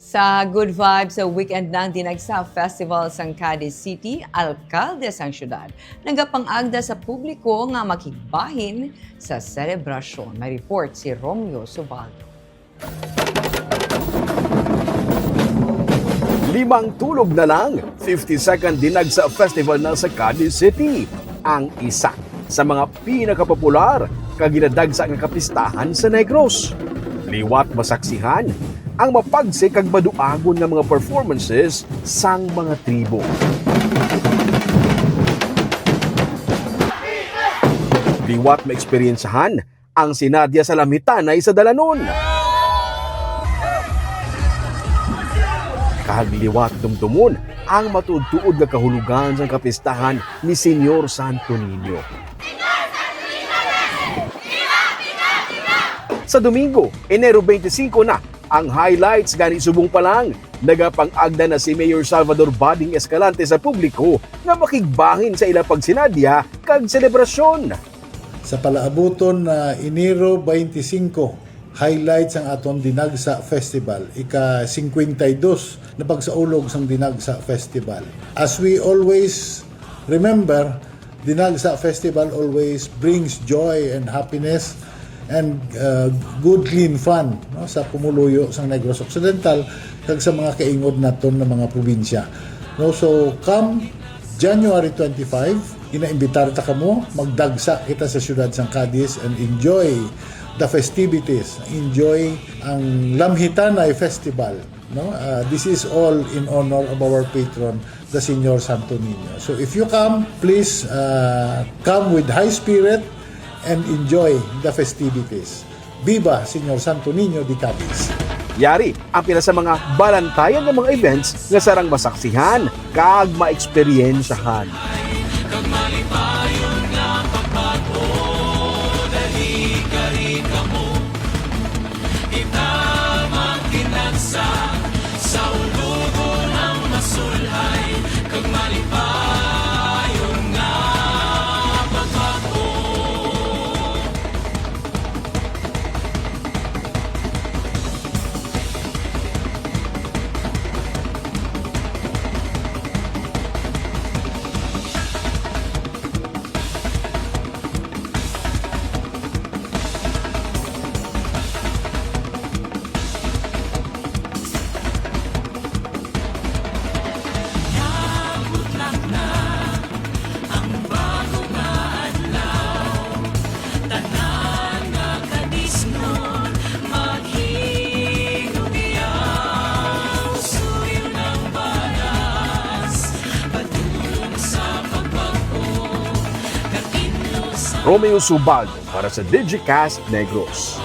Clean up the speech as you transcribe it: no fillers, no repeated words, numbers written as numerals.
Sa Good Vibes sa weekend ng Dinagsa Festival sa Cadiz City, alkalde sang syudad. Nagapangagda sa publiko nga makigbahin sa selebrasyon. May report si Romeo Subaldo. Limang tulog na lang, 52nd Dinagsa Festival na sa Cadiz City. Ang isa sa mga pinakapopular kaginadagsa nga kapistahan sa Negros. Liwat masaksihan ang mapagsik kag maduagon nga mga performances sang mga tribo. Liwat maeksperiensahan ang sinadya sa lamitanay sa Dalanon. Kagliwat dumdumon ang matudtuod nga kahulugan sa kapistahan ni Senyor Santo Niño. Sa Domingo, Enero 25 na, ang highlights gani subong pa lang. Nagapang-agda na si Mayor Salvador Bading Escalante sa publiko nga makigbahin sa ilang pagsinadya kag selebrasyon. Sa palaabuton na Enero 25, highlights ang aton Dinagsa Festival, ika-52 na pagsaulog sang Dinagsa Festival. As we always remember, Dinagsa Festival always brings joy and happiness and good clean fun, no, sa pumuluyo sa Negros Occidental kag sa mga kaingod naton na mga probinsya. No, so come January 25, inaimbitar ta kamo, magdagsa kita sa siyudad sang Cadiz and enjoy the festivities, enjoy ang Lamhitanay Festival. No, this is all in honor of our patron, the Senyor Santo Niño. So if you come, please come with high spirit and enjoy the festivities. Viva Senyor Santo Niño de Cadiz! Yari ang pila sa mga balantayan ng mga events nga sarang masaksihan kag maeksperiensahan. Romeo Subaldo para sa Digicast Negros.